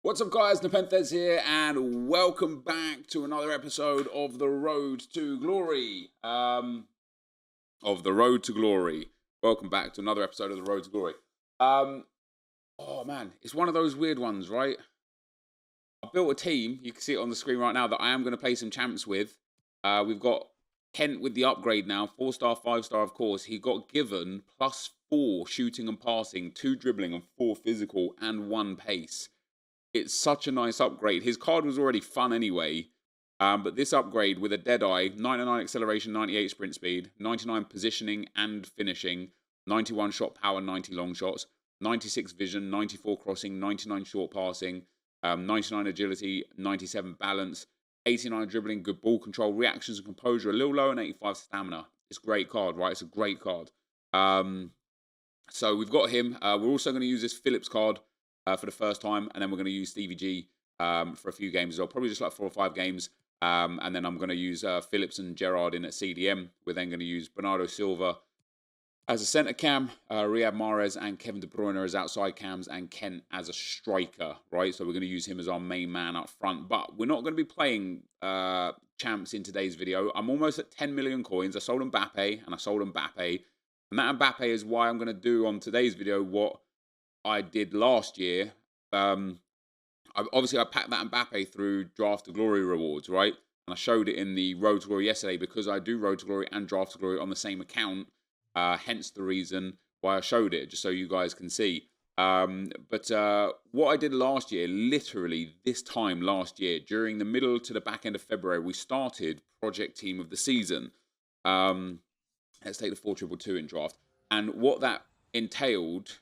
What's up, guys? NepentheZ here, and welcome back to another episode of The Road to Glory. Welcome back to another episode of The Road to Glory. Oh man, it's one of those weird ones, right? I built a team, you can see it on the screen right now, that I am going to play some champs with. We've got Kent with the upgrade now, 4-star, 5-star, of course. He got given +4 shooting and passing, 2 dribbling and 4 physical, and 1 pace. It's such a nice upgrade. His card was already fun anyway, but this upgrade with a Deadeye, 99 acceleration, 98 sprint speed, 99 positioning and finishing, 91 shot power, 90 long shots, 96 vision, 94 crossing, 99 short passing, 99 agility, 97 balance, 89 dribbling, good ball control, reactions and composure, a little low, and 85 stamina. It's a great card, right? It's a great card. So we've got him. We're also going to use this Phillips card for the first time, and then we're going to use Stevie G for a few games as well, probably just like 4 or 5 games, and then I'm going to use Phillips and Gerrard in at CDM. We're then going to use Bernardo Silva as a centre cam, Riyad Mahrez and Kevin De Bruyne as outside cams, and Kent as a striker, right? So we're going to use him as our main man up front, but we're not going to be playing champs in today's video. I'm almost at 10 million coins. I sold Mbappe, and I sold Mbappe, and that Mbappe is why I'm going to do on today's video what I did last year. Obviously, I packed that Mbappe through Draft to Glory rewards, right? And I showed it in the Road to Glory yesterday because I do Road to Glory and Draft to Glory on the same account. Hence the reason why I showed it, just so you guys can see. But what I did last year, literally this time last year, during the middle to the back end of February, we started Project Team of the Season. Let's take the 4-2-2 in draft. And what that entailed...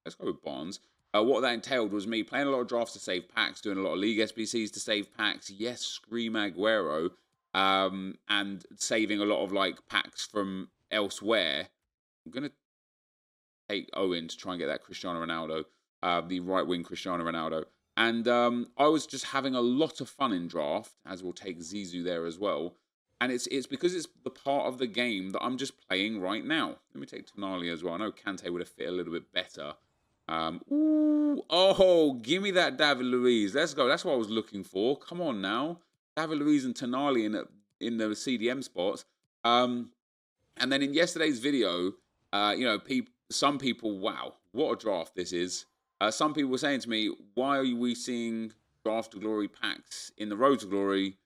Let's go with Barnes. What that entailed was me playing a lot of drafts to save packs, doing a lot of League SBCs to save packs. Yes, Scream Aguero. And saving a lot of like packs from elsewhere. I'm going to take Owen to try and get that Cristiano Ronaldo, the right-wing Cristiano Ronaldo. And I was just having a lot of fun in draft, as we'll take Zizou there as well. And it's because it's the part of the game that I'm just playing right now. Let me take Tonali as well. I know Kante would have fit a little bit better. Give me that David Luiz. Let's go. That's what I was looking for. Come on now. David Luiz and Tonali in the CDM spots. And then in yesterday's video, some people, wow, what a draft this is. Some people were saying to me, why are we seeing Draft to Glory packs in the Road to Glory?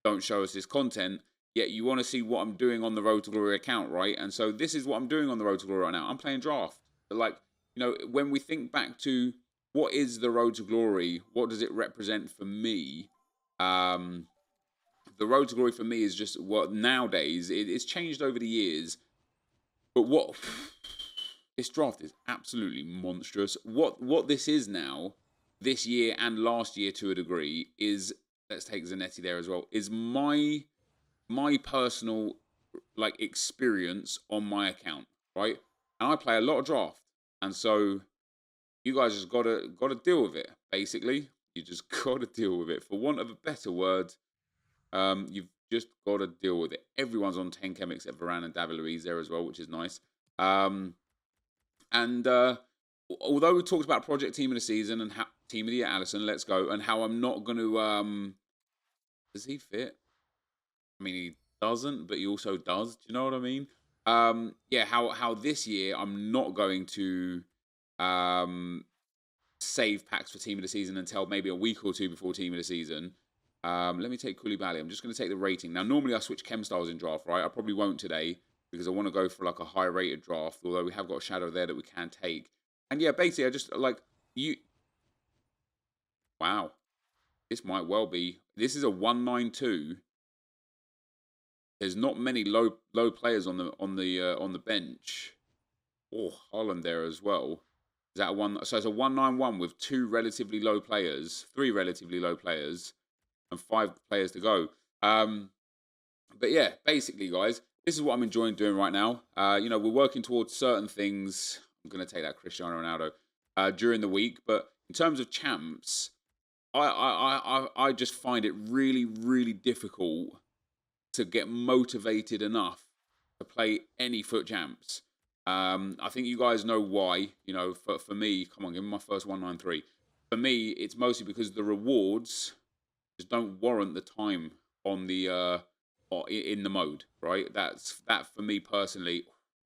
Don't show us this content. Yet you want to see what I'm doing on the Road to Glory account, right? And so this is what I'm doing on the Road to Glory right now. I'm playing draft. Like, when we think back to what is the Road to Glory, what does it represent for me? The Road to Glory for me is just what nowadays, it's changed over the years. But what this draft is absolutely monstrous. What this is now, this year and last year to a degree, is, let's take Zanetti there as well, is my personal like experience on my account, right? And I play a lot of draft. And so you guys just gotta deal with it, basically. You just gotta deal with it. For want of a better word, you've just gotta deal with it. Everyone's on 10 chem except Varane and David Luiz there as well, which is nice. Although we talked about Project Team of the Season and Team of the Year Alisson, let's go, and how I'm not gonna does he fit? I mean, he doesn't, but he also does. Do you know what I mean? Yeah, how this year I'm not going to save packs for Team of the Season until maybe a week or 2 before Team of the Season. Let me take Koulibaly. I'm just going to take the rating. Now, normally I switch chem styles in draft, right? I probably won't today because I want to go for like a high-rated draft, although we have got a shadow there that we can take. And yeah, basically, I just like you. Wow, this might well be. This is a 192. There's not many low players on the bench. Oh, Haaland there as well. Is that a one? So it's a 191 with 2 relatively low players, 3 relatively low players, and 5 players to go. But yeah, basically, guys, this is what I'm enjoying doing right now. We're working towards certain things. I'm gonna take that Cristiano Ronaldo during the week, but in terms of champs, I just find it really, really difficult to get motivated enough to play any foot champs. I think you guys know why. For me, come on, give me my first 193. for me, it's mostly because the rewards just don't warrant the time on the or in the mode, right? That for me personally.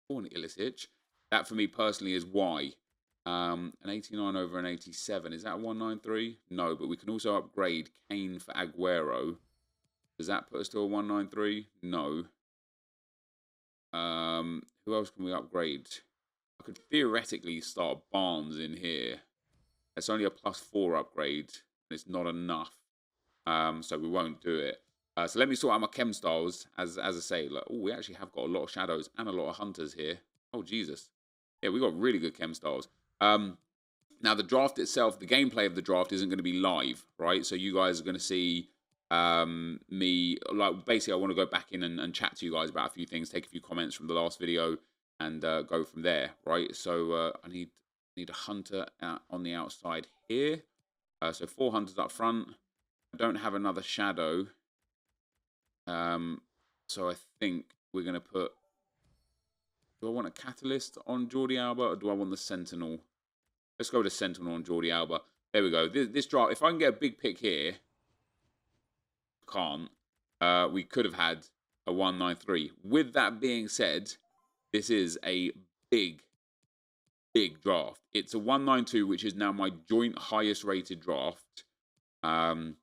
Oh, an Ilicic. That for me personally is why. An 89 over an 87. Is that 193? No, but we can also upgrade Kane for Aguero. Does that put us to a 193? No. Who else can we upgrade? I could theoretically start Barnes in here. It's only a +4 upgrade, and it's not enough. So we won't do it. So let me sort out my chem styles. As I say, like, oh, we actually have got a lot of shadows and a lot of hunters here. Oh, Jesus. Yeah, we got really good chem styles. Now, the draft itself, the gameplay of the draft isn't going to be live, right? So you guys are going to see me, like, basically, I want to go back in and chat to you guys about a few things, take a few comments from the last video, and go from there, right? So I need a hunter on the outside here. So 4 hunters up front. I don't have another shadow. So I think we're going to put... Do I want a catalyst on Jordi Alba, or do I want the sentinel? Let's go with the sentinel on Jordi Alba. There we go. This draft, if I can get a big pick here, can't. We could have had a 193. With that being said, this is a big draft. It's a 192, which is now my joint highest rated draft. And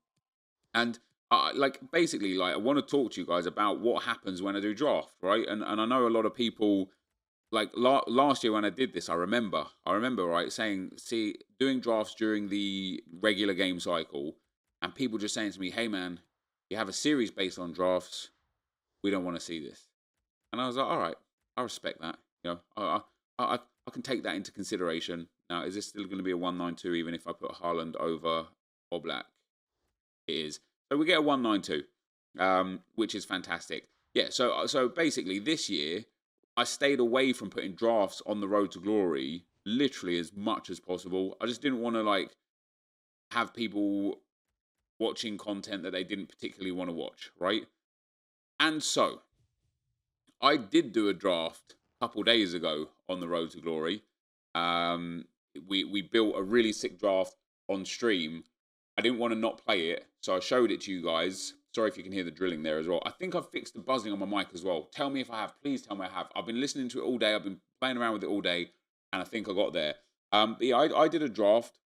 like, basically, like, I want to talk to you guys about what happens when I do draft, right? And I know a lot of people, like, last year when I did this, I remember, right, saying, see, doing drafts during the regular game cycle, and people just saying to me, hey, man, you have a series based on drafts, we don't want to see this. And I was like, all right, I respect that. You know, I can take that into consideration. Now, is this still going to be a 192 even if I put Haaland over Oblak? It is. So we get a 192, which is fantastic. Yeah, so basically this year, I stayed away from putting drafts on the road to glory literally as much as possible. I just didn't want to, like, have people watching content that they didn't particularly want to watch, right? And so, I did do a draft a couple days ago on the road to glory. We built a really sick draft on stream. I didn't want to not play it, so I showed it to you guys. Sorry if you can hear the drilling there as well. I think I've fixed the buzzing on my mic as well. Tell me if I have. Please tell me I have. I've been listening to it all day. I've been playing around with it all day, and I think I got there. But yeah, I did a draft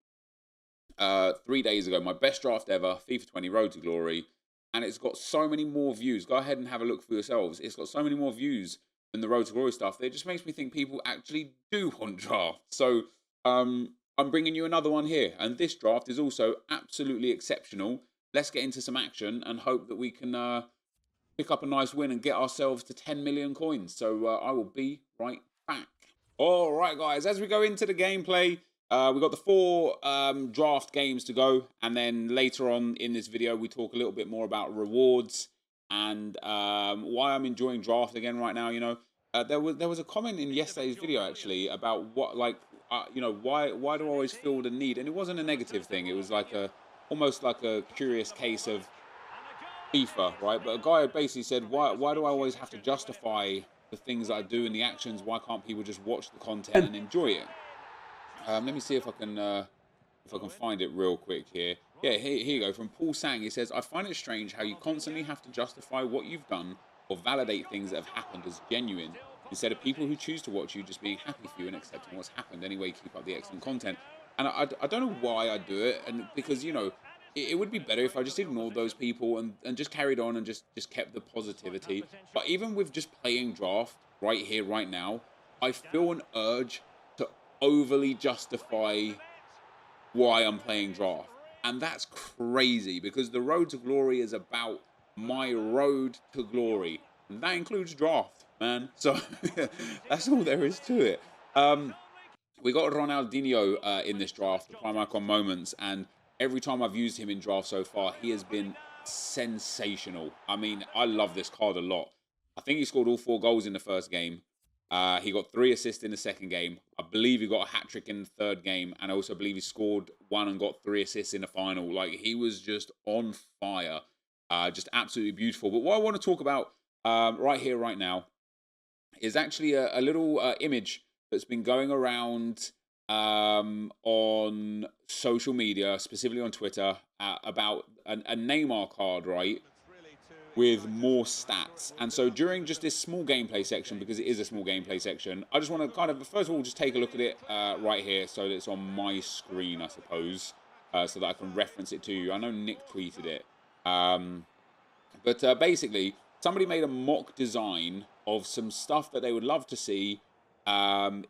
3 days ago. My best draft ever, FIFA 20 Road to Glory. And it's got so many more views. Go ahead and have a look for yourselves. It's got so many more views than the Road to Glory stuff. It just makes me think people actually do want drafts. So I'm bringing you another one here. And this draft is also absolutely exceptional. Let's get into some action and hope that we can pick up a nice win and get ourselves to 10 million coins. So I will be right back. All right, guys. As we go into the gameplay, we've got the 4 draft games to go. And then later on in this video, we talk a little bit more about rewards and why I'm enjoying draft again right now. You know, there was a comment in yesterday's video, actually, about what, like, you know, why do I always feel the need? And it wasn't a negative thing. It was like almost like a curious case of FIFA, right? But a guy basically said, why do I always have to justify the things that I do and the actions? Why can't people just watch the content and enjoy it? Let me see if I can find it real quick here. Yeah, here you go. From Paul Sang, he says, I find it strange how you constantly have to justify what you've done or validate things that have happened as genuine, instead of people who choose to watch you just being happy for you and accepting what's happened. Anyway, keep up the excellent content. And I don't know why I do it, and because, you know, it would be better if I just ignored those people and just carried on and just kept the positivity. But even with just playing draft right here, right now, I feel an urge to overly justify why I'm playing draft. And that's crazy, because the road to glory is about my road to glory. And that includes draft, man. So that's all there is to it. We got Ronaldinho in this draft, the Prime Icon Moments, and every time I've used him in draft so far, he has been sensational. I mean, I love this card a lot. I think he scored all 4 goals in the first game. He got 3 assists in the second game. I believe he got a hat-trick in the third game, and I also believe he scored 1 and got 3 assists in the final. Like, he was just on fire. Just absolutely beautiful. But what I want to talk about right here, right now, is actually a little image that's been going around on social media, specifically on Twitter, about a Neymar card, right, with more stats. And so during just this small gameplay section, because it is a small gameplay section, I just want to kind of, first of all, just take a look at it right here so that it's on my screen, I suppose, so that I can reference it to you. I know Nick tweeted it. But basically, somebody made a mock design of some stuff that they would love to see on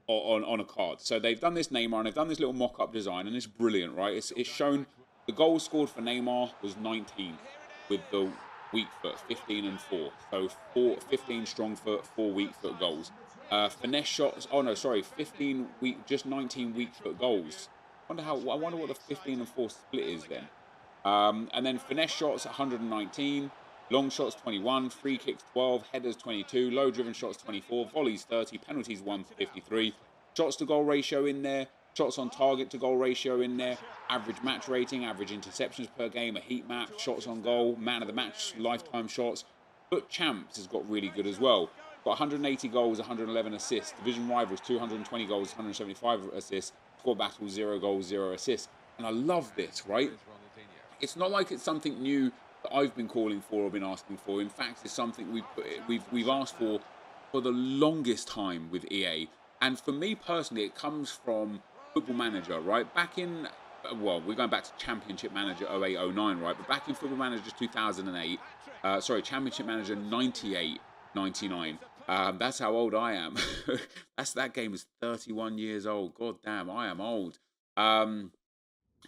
a card. So they've done this Neymar and they've done this little mock-up design, and it's brilliant, right? It's shown the goals scored for Neymar was 19 with the weak foot, 15 and 4. So 15 strong foot, 4 weak foot goals. Finesse shots, oh no, sorry, 15 weak, just 19 weak foot goals. I wonder what the 15 and 4 split is then. And then finesse shots 119, long shots 21, free kicks 12, headers 22, low driven shots 24, volleys 30, penalties 153, shots to goal ratio in there, shots on target to goal ratio in there, average match rating, average interceptions per game, a heat map, shots on goal, man of the match, lifetime shots. But champs has got really good as well. Got 180 goals, 111 assists. Division rivals 220 goals, 175 assists. Squad battles 0 goals, 0 assists. And I love this, right? It's not like it's something new that I've been calling for or been asking for. In fact, it's something we've asked for the longest time with EA. And for me personally, it comes from Football Manager, right? Back in, well, we're going back to Championship Manager 08-09, right? But back in Football Manager 2008, Championship Manager 98-99. That's how old I am. That game is 31 years old. God damn, I am old.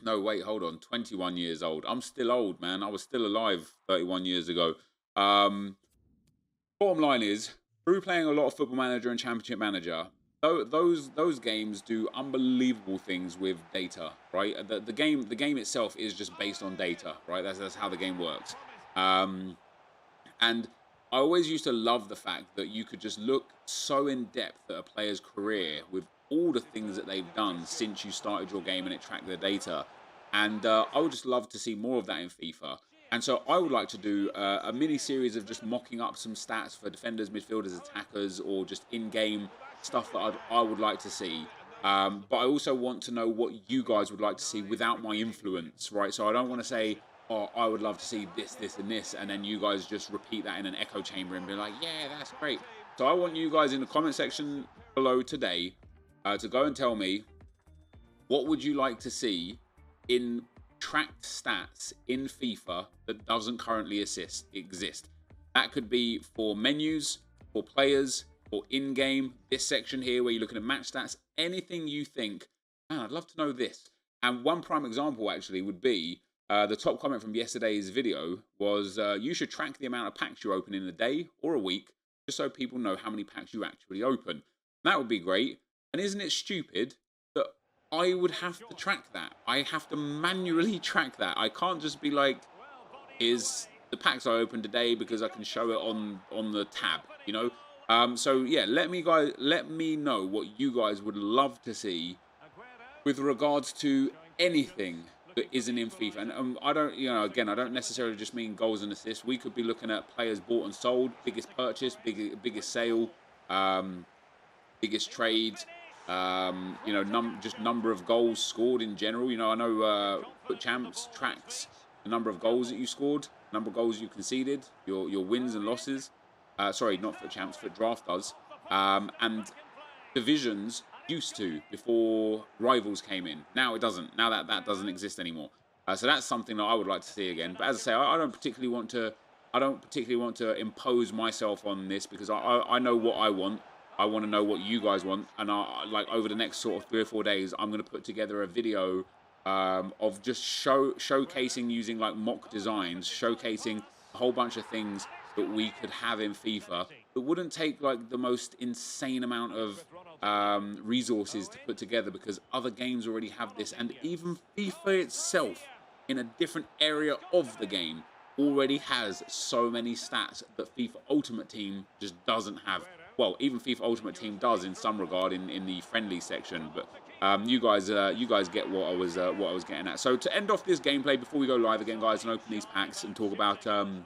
No, wait, hold on. 21 years old. I'm still old, man. I was still alive 31 years ago. Bottom line is, through playing a lot of Football Manager and Championship Manager, those games do unbelievable things with data, right? The game itself is just based on data, right? That's how the game works. And I always used to love the fact that you could just look so in depth at a player's career with all the things that they've done since you started your game, and it tracked their data. And I would just love to see more of that in FIFA. And so I would like to do a mini series of just mocking up some stats for defenders, midfielders, attackers, or just in-game stuff that I would like to see. But I also want to know what you guys would like to see without my influence, right? So I don't want to say, oh, I would love to see this, this, and this, and then you guys just repeat that in an echo chamber and be like, yeah, that's great. So I want you guys in the comment section below today to go and tell me, what would you like to see in tracked stats in FIFA that doesn't currently exist? That could be for menus, for players, for in-game, this section here where you're looking at match stats, anything you think, man, I'd love to know this. And one prime example actually would be, the top comment from yesterday's video was, you should track the amount of packs you open in a day or a week, just so people know how many packs you actually open. That would be great. And isn't it stupid that I would have to track that? I have to manually track that. I can't just be like, here's the packs I opened today because I can show it on the tab, you know? So yeah, let me know what you guys would love to see with regards to anything that isn't in FIFA. And I don't, you know, again, I don't necessarily just mean goals and assists. We could be looking at players bought and sold, biggest purchase, biggest sale, biggest trades. You know, just number of goals scored in general. You know, I know Foot Champs tracks the number of goals that you scored, number of goals you conceded, your wins and losses. Sorry, not Foot Champs, Foot Draft does. And divisions used to before rivals came in. Now it doesn't. Now that doesn't exist anymore. So that's something that I would like to see again. But as I say, I don't particularly want to impose myself on this, because I know what I want. I want to know what you guys want, and like over the next sort of 3 or 4 days, I'm going to put together a video of just showcasing using like mock designs, showcasing a whole bunch of things that we could have in FIFA that wouldn't take like the most insane amount of resources to put together, because other games already have this, and even FIFA itself in a different area of the game already has so many stats that FIFA Ultimate Team just doesn't have. Well, even FIFA Ultimate Team does in some regard in the friendly section, but you guys get what I was getting at. So to end off this gameplay before we go live again, guys, and open these packs and talk about the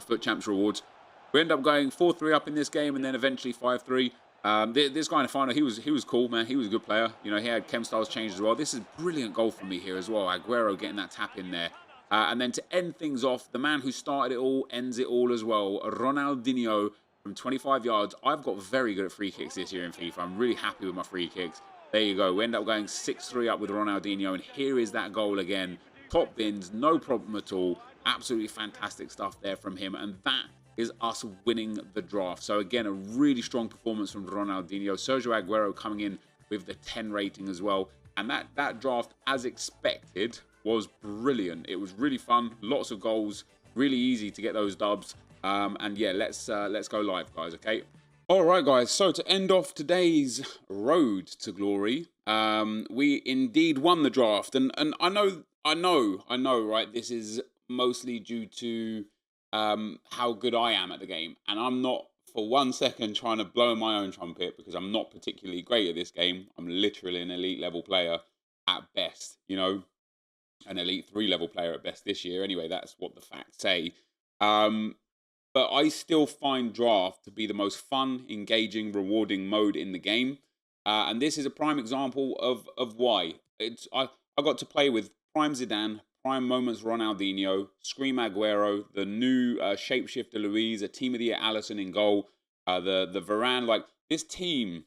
Foot Champs rewards, we end up going 4-3 up in this game, and then eventually 5-3. This guy in the final, he was cool, man. He was a good player. You know, he had chem styles changed as well. This is brilliant goal from me here as well. Aguero getting that tap in there. And then to end things off, the man who started it all ends it all as well. Ronaldinho from 25 yards. I've got very good at free kicks this year in FIFA. I'm really happy with my free kicks. There you go. We end up going 6-3 up with Ronaldinho. And here is that goal again. Top bins, no problem at all. Absolutely fantastic stuff there from him. And that is us winning the draft. So again, a really strong performance from Ronaldinho. Sergio Aguero coming in with the 10 rating as well. And that draft, as expected, was brilliant. It was really fun. Lots of goals. Really easy to get those dubs. And yeah, let's go live, guys, okay? All right, guys. So to end off today's road to glory, we indeed won the draft. And I know, right? This is mostly due to how good I am at the game. And I'm not for 1 second trying to blow my own trumpet because I'm not particularly great at this game. I'm literally an elite level player at best, you know, an elite 3 level player at best this year. Anyway, that's what the facts say. But I still find draft to be the most fun, engaging, rewarding mode in the game. And this is a prime example of why. I got to play with Prime Zidane, Prime Moments Ronaldinho, Scream Aguero, the new Shapeshifter Luiz, a Team of the Year Alisson in goal, the Varane. Like, this team,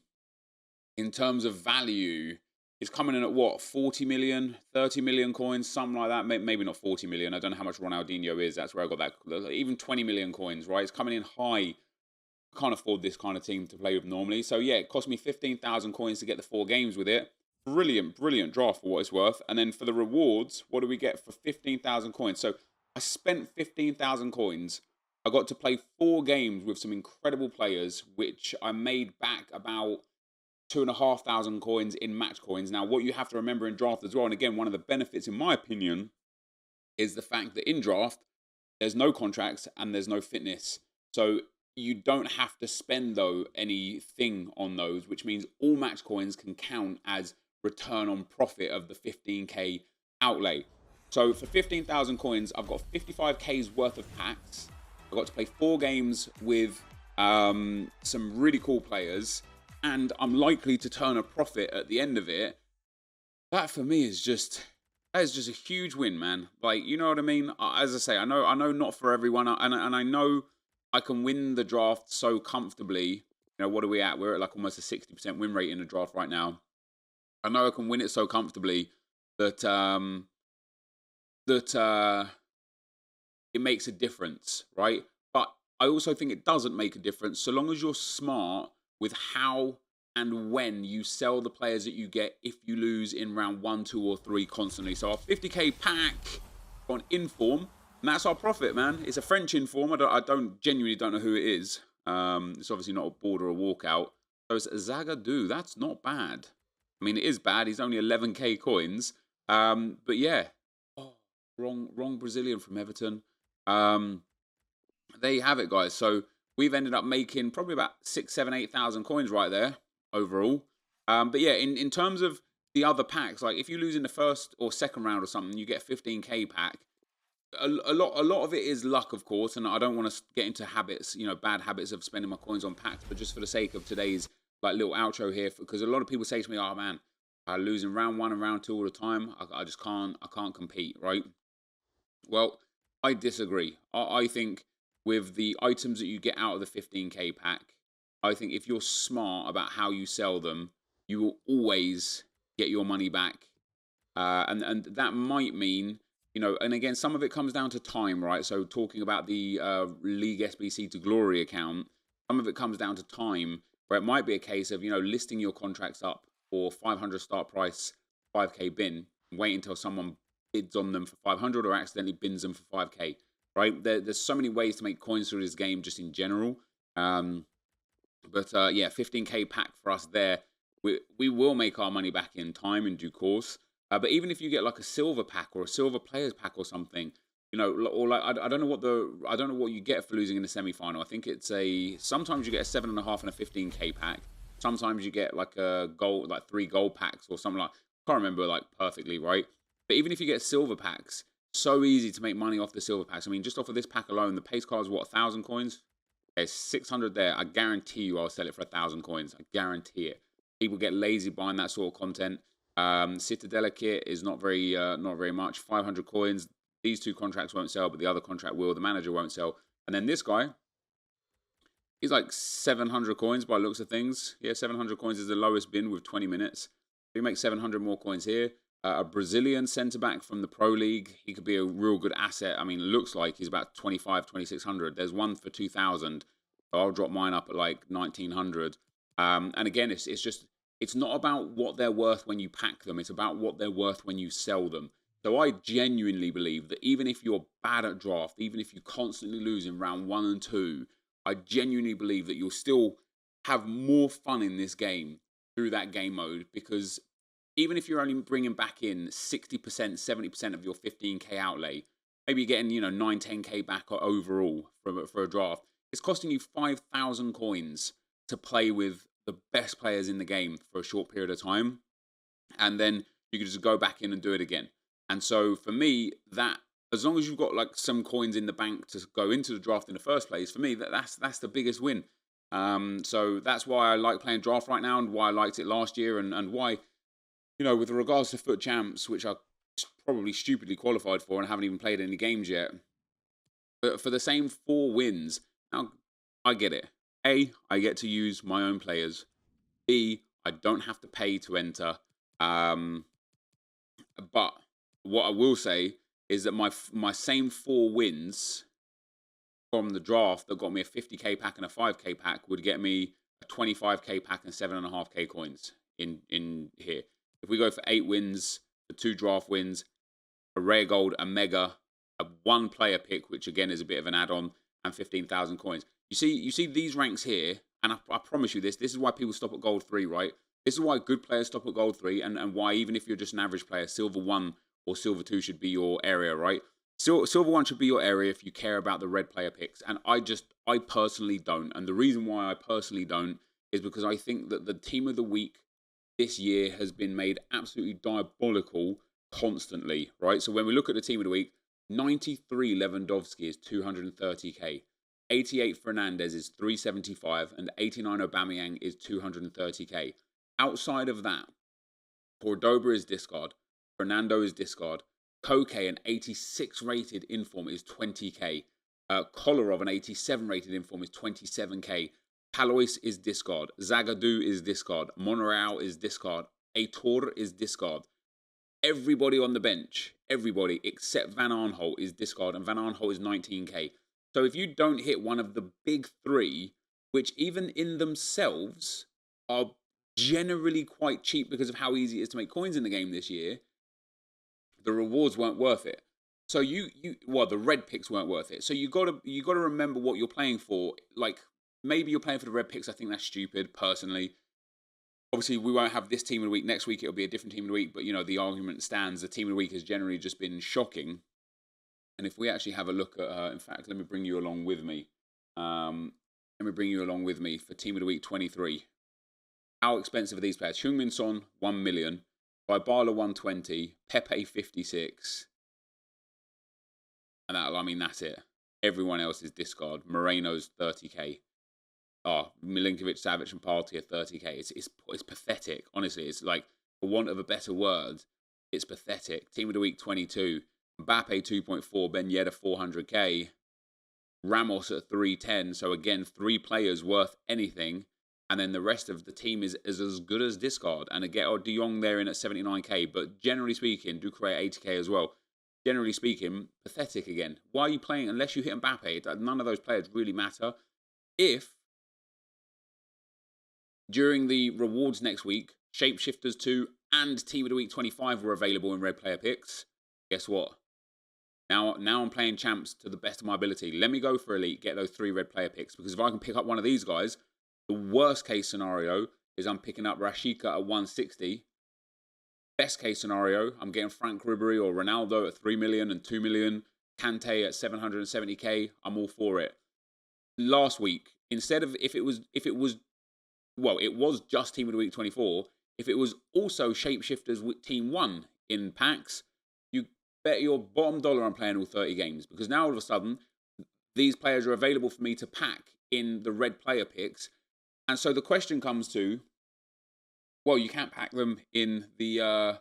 in terms of value, is coming in at what, 40 million, 30 million coins, something like that. Maybe not 40 million. I don't know how much Ronaldinho is. That's where I got that. Even 20 million coins, right? It's coming in high. I can't afford this kind of team to play with normally. So yeah, it cost me 15,000 coins to get the 4 games with it. Brilliant draft for what it's worth. And then for the rewards, what do we get for 15,000 coins? So I spent 15,000 coins. I got to play 4 games with some incredible players, which I made back about 2,500 coins in match coins. Now, what you have to remember in draft as well, and again, one of the benefits, in my opinion, is the fact that in draft, there's no contracts and there's no fitness. So you don't have to spend, though, anything on those, which means all match coins can count as return on profit of the 15k outlay. So for 15,000 coins, I've got 55k's worth of packs. I got to play 4 games with some really cool players, and I'm likely to turn a profit at the end of it. That for me is just a huge win, man. Like, you know what I mean? As I say, I know not for everyone, and I know I can win the draft so comfortably. You know, what are we at? We're at like almost a 60% win rate in the draft right now. I know I can win it so comfortably that it makes a difference, right? But I also think it doesn't make a difference so long as you're smart with how and when you sell the players that you get if you lose in round 1, 2, or 3 constantly. So our 50k pack on Inform, and that's our profit, man. It's a French Inform. I genuinely don't know who it is. It's obviously not a board or a walkout. So it's Zagadou. That's not bad. I mean, it is bad. He's only 11k coins. But yeah. Oh, wrong Brazilian from Everton. There you have it, guys. So we've ended up making probably about 6, 7, 8,000 coins right there overall. But yeah, in terms of the other packs, like if you lose in the first or second round or something, you get a 15k pack. A lot of it is luck, of course, and I don't want to get into habits, you know, bad habits of spending my coins on packs. But just for the sake of today's like little outro here, because a lot of people say to me, "Oh man, I lose in round 1 and round 2 all the time. I just can't. I can't compete." Right? Well, I disagree. I think with the items that you get out of the 15k pack, I think if you're smart about how you sell them, you will always get your money back. And that might mean, you know, and again, some of it comes down to time, right? So talking about the League SBC to Glory account, some of it comes down to time, where it might be a case of, you know, listing your contracts up for 500 start price, 5k bin, and wait until someone bids on them for 500 or accidentally bins them for 5k, right? There's so many ways to make coins through this game just in general. But yeah, 15k pack for us there. We will make our money back in time in due course. But even if you get like a silver pack or a silver players pack or something, you know, or like I don't know what you get for losing in the semi-final. I think it's sometimes you get a 7.5 and a 15k pack. Sometimes you get like a gold, like 3 gold packs or something like. I can't remember like perfectly, right? But even if you get silver packs, so easy to make money off the silver packs. I mean, just off of this pack alone, the pace card is what, 1,000 coins? Okay, 600 there. I guarantee you I'll sell it for 1,000 coins. I guarantee it. People get lazy buying that sort of content. Citadella kit is not very much. 500 coins. These two contracts won't sell, but the other contract will. The manager won't sell. And then this guy, he's like 700 coins by looks of things. Yeah, 700 coins is the lowest bin with 20 minutes. We make 700 more coins here. A Brazilian centre-back from the Pro League. He could be a real good asset. I mean, it looks like he's about 2,600. There's one for 2,000. So I'll drop mine up at like 1,900. And again, it's not about what they're worth when you pack them. It's about what they're worth when you sell them. So I genuinely believe that even if you're bad at draft, even if you constantly lose in round 1 and 2, I genuinely believe that you'll still have more fun in this game through that game mode, because even if you're only bringing back in 60%, 70% of your 15k outlay, maybe you're getting 9, 10k back overall for a draft. It's costing you 5,000 coins to play with the best players in the game for a short period of time, and then you can just go back in and do it again. And so for me, that as long as you've got like some coins in the bank to go into the draft in the first place, for me that's the biggest win. So that's why I like playing draft right now, and why I liked it last year, and why, with regards to Foot Champs, which I probably stupidly qualified for and haven't even played any games yet, but for the same 4 wins, now I get it. A, I get to use my own players. B, I don't have to pay to enter. But what I will say is that my same 4 wins from the draft that got me a 50k pack and a 5k pack would get me a 25k pack and 7.5k coins in here. If we go for 8 wins, the 2 draft wins, a rare gold, a mega, a 1 player pick, which again is a bit of an add-on, and 15,000 coins. You see these ranks here, and I promise you this is why people stop at gold 3, right? This is why good players stop at gold 3, and why even if you're just an average player, silver 1 or silver 2 should be your area, right? Silver 1 should be your area if you care about the red player picks, and I personally don't. And the reason why I personally don't is because I think that the team of the week this year has been made absolutely diabolical constantly, right? So when we look at the team of the week, 93 Lewandowski is 230k, 88 Fernandez is 375, and 89 Aubameyang is 230k. Outside of that, Cordoba is discard, Fernando is discard, Koke, an 86 rated inform, is 20k, Kolarov, an 87 rated inform, is 27k, Palois is discard, Zagadou is discard, Monreal is discard, Aitor is discard. Everybody on the bench, everybody except Van Aanholt is discard, and Van Aanholt is 19k. So if you don't hit one of the big 3, which even in themselves are generally quite cheap because of how easy it is to make coins in the game this year, the rewards weren't worth it. So the red picks weren't worth it. So you gotta remember what you're playing for. Like, maybe you're playing for the red picks. I think that's stupid, personally. Obviously, we won't have this team of the week. Next week, it'll be a different team of the week. But, the argument stands. The team of the week has generally just been shocking. And if we actually have a look at, in fact, let me bring you along with me. Let me bring you along with me for team of the week 23. How expensive are these players? Heung-min Son, 1 million. Dybala, 120. Pepe, 56. And that's it. Everyone else is discard. Moreno's 30k. Milinkovic, Savic, and Partey are 30k. It's pathetic. Honestly, it's like, for want of a better word, it's pathetic. Team of the week 22. Mbappe 2.4, Ben Yedder 400k, Ramos at 310. So again, 3 players worth anything, and then the rest of the team is as good as discard. And again, De Jong there in at 79k. But generally speaking, Ducre 80k as well. Generally speaking, pathetic again. Why are you playing unless you hit Mbappe? None of those players really matter. If during the rewards next week, Shapeshifters 2 and Team of the Week 25 were available in red player picks, guess what? Now I'm playing champs to the best of my ability. Let me go for elite, get those 3 red player picks, because if I can pick up one of these guys, the worst case scenario is I'm picking up Rashica at 160. Best case scenario, I'm getting Frank Ribery or Ronaldo at 3 million and 2 million, Kante at 770k. I'm all for it. Last week, instead of it was just Team of the Week 24. If it was also Shapeshifters Team 1 in packs, you bet your bottom dollar I'm playing all 30 games, because now all of a sudden these players are available for me to pack in the red player picks. And so the question comes to, well, you can't pack them in the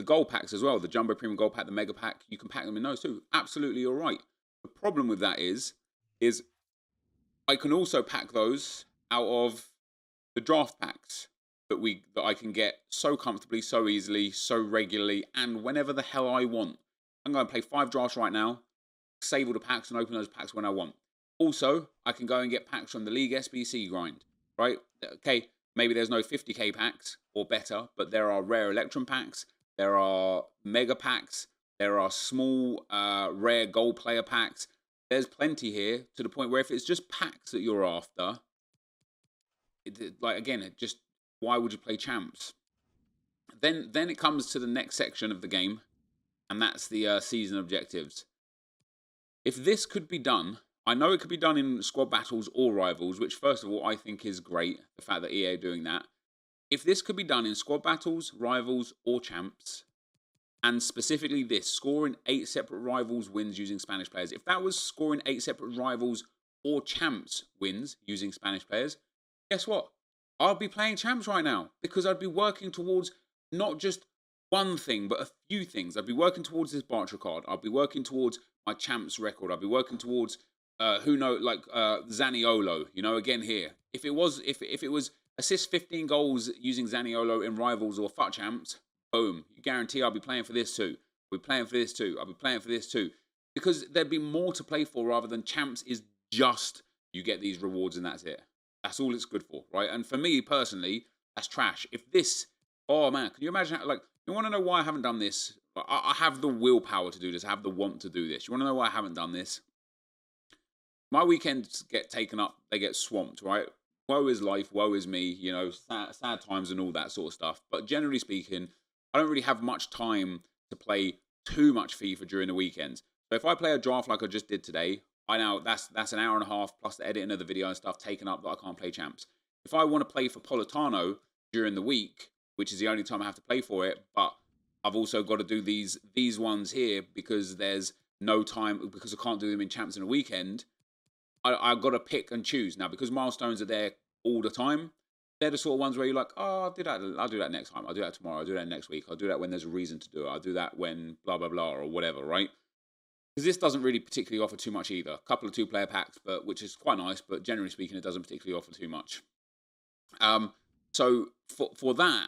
gold packs as well. The Jumbo Premium Gold Pack, the Mega Pack, you can pack them in those too. Absolutely, you're right. The problem with that is I can also pack those out of the draft packs that I can get so comfortably, so easily, so regularly, and whenever the hell I want. I'm going to play 5 drafts right now, save all the packs, and open those packs when I want. Also, I can go and get packs from the League SBC grind, right? Okay, maybe there's no 50k packs or better, but there are rare Electrum packs, there are mega packs, there are small rare gold player packs. There's plenty here, to the point where if it's just packs that you're after, like again, why would you play champs? Then it comes to the next section of the game, and that's the season objectives. If this could be done, I know it could be done in squad battles or rivals, which first of all I think is great, the fact that EA are doing that. If this could be done in squad battles, rivals, or champs, and specifically this, scoring 8 separate rivals wins using Spanish players. If that was scoring 8 separate rivals or champs wins using Spanish players, guess what? I'd be playing champs right now, because I'd be working towards not just one thing, but a few things. I'd be working towards this Bartra card. I'd be working towards my champs record. I'd be working towards Zaniolo, you know, again here. If it was assist 15 goals using Zaniolo in rivals or FUT champs, boom, you guarantee I'll be playing for this too. We're playing for this too. I'll be playing for this too. Because there'd be more to play for rather than champs is just you get these rewards and that's it. That's all it's good for, right? And for me personally, that's trash. If this, oh man, can you imagine, like, you want to know why I haven't done this? I have the willpower to do this. I have the want to do this. You want to know why I haven't done this? My weekends get taken up. They get swamped, right? Woe is life. Woe is me. You know, sad times and all that sort of stuff. But generally speaking, I don't really have much time to play too much FIFA during the weekends. So if I play a draft like I just did today, I know that's an hour and a half plus the editing of the video and stuff taken up that I can't play champs. If I want to play for Politano during the week, which is the only time I have to play for it, but I've also got to do these ones here because there's no time, because I can't do them in champs in a weekend, I've got to pick and choose. Now, because milestones are there all the time, they're the sort of ones where you're like, oh, I'll do that next time. I'll do that tomorrow. I'll do that next week. I'll do that when there's a reason to do it. I'll do that when blah, blah, blah, or whatever, right? Because this doesn't really particularly offer too much either. A couple of 2-player packs, which is quite nice, but generally speaking, it doesn't particularly offer too much. So for that,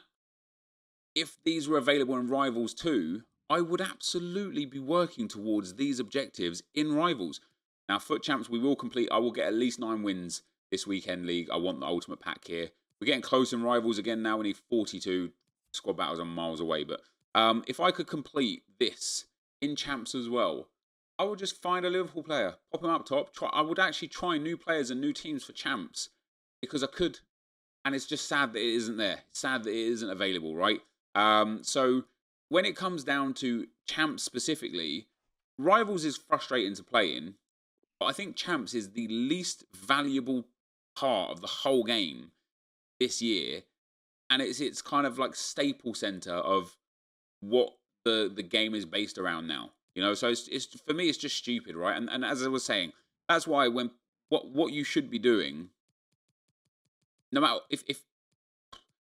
if these were available in Rivals too, I would absolutely be working towards these objectives in Rivals. Now, FUT Champs, we will complete. I will get at least 9 wins this weekend league. I want the ultimate pack here. We're getting close in Rivals again now. We need 42. Squad battles are miles away. But if I could complete this in Champs as well, I would just find a Liverpool player, pop him up top. I would actually try new players and new teams for Champs because I could. And it's just sad that it isn't there. It's sad that it isn't available, right? So when it comes down to Champs specifically, Rivals is frustrating to play in. But I think Champs is the least valuable part of the whole game this year. And it's kind of like staple center of what the game is based around now. You know, so it's for me, it's just stupid, right? And as I was saying, that's why when what you should be doing, no matter if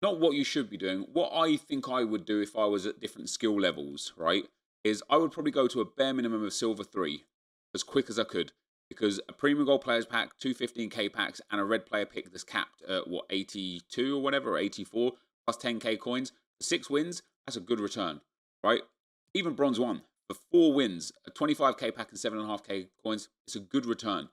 not what you should be doing, what I think I would do if I was at different skill levels, right, is I would probably go to a bare minimum of Silver 3 as quick as I could. Because a Premium Gold Players Pack, 2 15k packs, and a Red Player Pick that's capped at, 82 or whatever, or 84, plus 10k coins, for 6 wins, that's a good return, right? Even Bronze 1, for 4 wins, a 25k pack and 7.5k coins, it's a good return.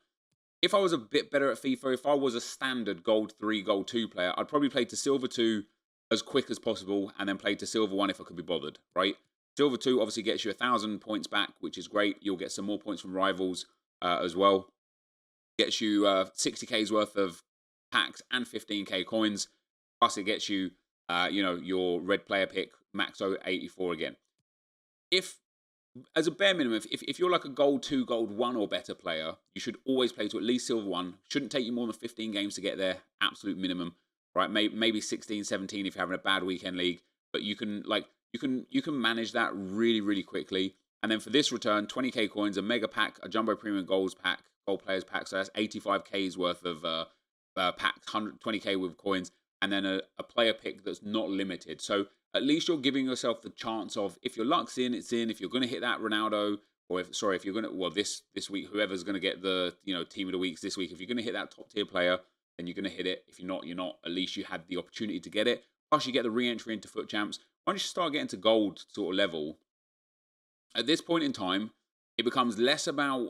If I was a bit better at FIFA, if I was a standard Gold 3, Gold 2 player, I'd probably play to Silver 2 as quick as possible, and then play to Silver 1 if I could be bothered, right? Silver 2 obviously gets you 1,000 points back, which is great. You'll get some more points from Rivals, as well. Gets you 60k's worth of packs and 15k coins. Plus it gets you, your red player pick, Maxo 84 again. If, as a bare minimum, if you're like a Gold 2, Gold 1 or better player, you should always play to at least Silver 1. Shouldn't take you more than 15 games to get there, absolute minimum, right? Maybe 16, 17 if you're having a bad weekend league. But you can manage that really, really quickly. And then for this return, 20k coins, a mega pack, a jumbo premium golds pack, gold players pack. So that's 85K's worth of packs, 120K with coins, and then a player pick that's not limited. So at least you're giving yourself the chance of, if your luck's in, it's in. If you're going to hit that Ronaldo, or if you're going to, well, this week, whoever's going to get the team of the weeks this week, if you're going to hit that top tier player, then you're going to hit it. If you're not, you're not. At least you had the opportunity to get it. Plus, you get the re-entry into Foot Champs. Once you start getting to gold sort of level, at this point in time, it becomes less about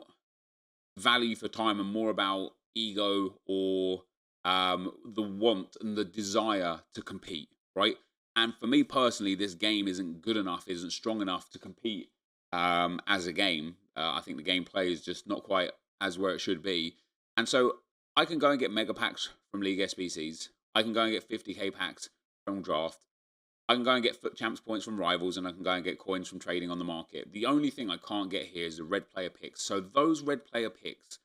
value for time and more about ego or the want and the desire to compete, right? And for me personally, this game isn't good enough, isn't strong enough to compete as a game. I think the gameplay is just not quite as where it should be. And so I can go and get mega packs from League SBCs. I can go and get 50k packs from Draft. I can go and get Foot Champs points from Rivals, and I can go and get coins from trading on the market. The only thing I can't get here is the red player picks. So those red player picks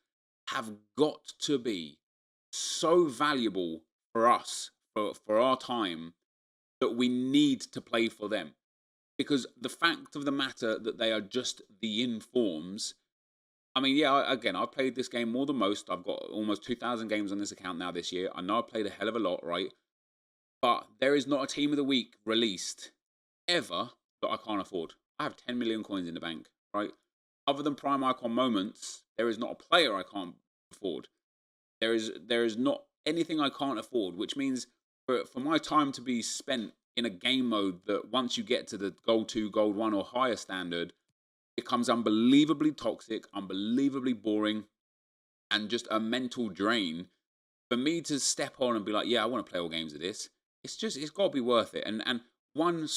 have got to be so valuable for us, for our time, that we need to play for them. Because the fact of the matter that they are just the informs. I mean, yeah, again, I've played this game more than most. I've got almost 2,000 games on this account now this year. I know I've played a hell of a lot, right? But there is not a team of the week released ever that I can't afford. I have 10 million coins in the bank, right? Other than Prime Icon moments, there is not a player I can't afford. There is not anything I can't afford, which means for my time to be spent in a game mode that once you get to the Gold 2, Gold 1 or higher standard, becomes unbelievably toxic, unbelievably boring, and just a mental drain. For me to step on and be like, yeah, I want to play all games of this, it's got to be worth it. And one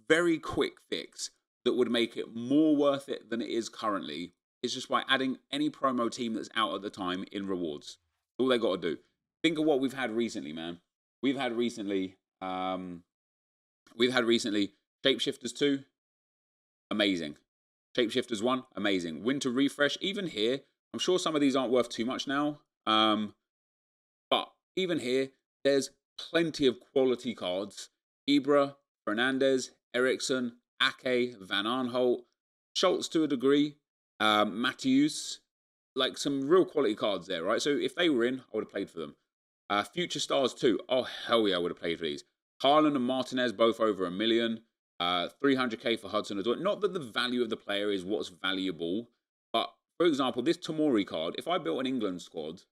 very quick fix that would make it more worth it than it is currently is just by adding any promo team that's out at the time in rewards. All they got to do. Think of what we've had recently, man. We've had recently Shapeshifters 2, amazing. Shapeshifters 1, amazing. Winter Refresh, even here, I'm sure some of these aren't worth too much now. But even here, there's plenty of quality cards. Ibra, Fernandez, Eriksson, Ake, Van Aanholt, Schultz to a degree, Matthews, like some real quality cards there, right? So if they were in, I would have played for them. Future Stars 2, oh hell yeah, I would have played for these. Haaland and Martinez both over 1 million. 300k for Hudson Odoi. Not that the value of the player is what's valuable, but for example, this Tomori card, if I built an England squad,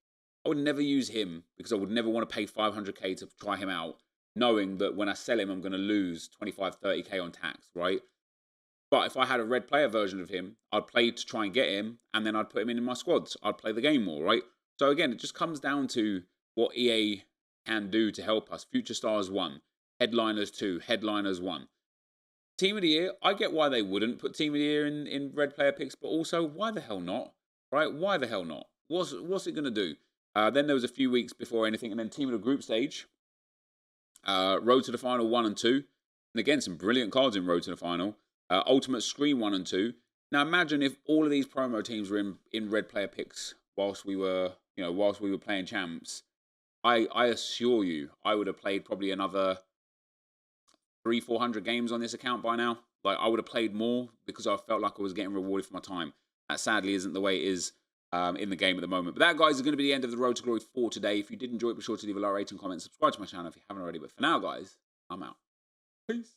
I would never use him because I would never want to pay 500k to try him out, knowing that when I sell him, I'm going to lose 25, 30k on tax, right? But if I had a red player version of him, I'd play to try and get him, and then I'd put him in my squads. I'd play the game more, right? So again, it just comes down to what EA can do to help us. Future Stars 1, Headliners 2, Headliners 1. Team of the Year, I get why they wouldn't put Team of the Year in red player picks, but also, why the hell not? Right? Why the hell not? What's it going to do? Then there was a few weeks before anything, and then Team of the Group Stage. Road to the Final 1 and 2. And again, some brilliant cards in Road to the Final. Ultimate Screen 1 and 2. Now imagine if all of these promo teams were in red player picks whilst we were playing champs. I assure you, I would have played probably another 300-400 games on this account by now. Like, I would have played more because I felt like I was getting rewarded for my time. That sadly isn't the way it is in the game at the moment. But that, guys, is going to be the end of the Road to Glory for today. If you did enjoy it, be sure to leave a like, rating, comment, subscribe to my channel if you haven't already. But for now, guys, I'm out. Peace.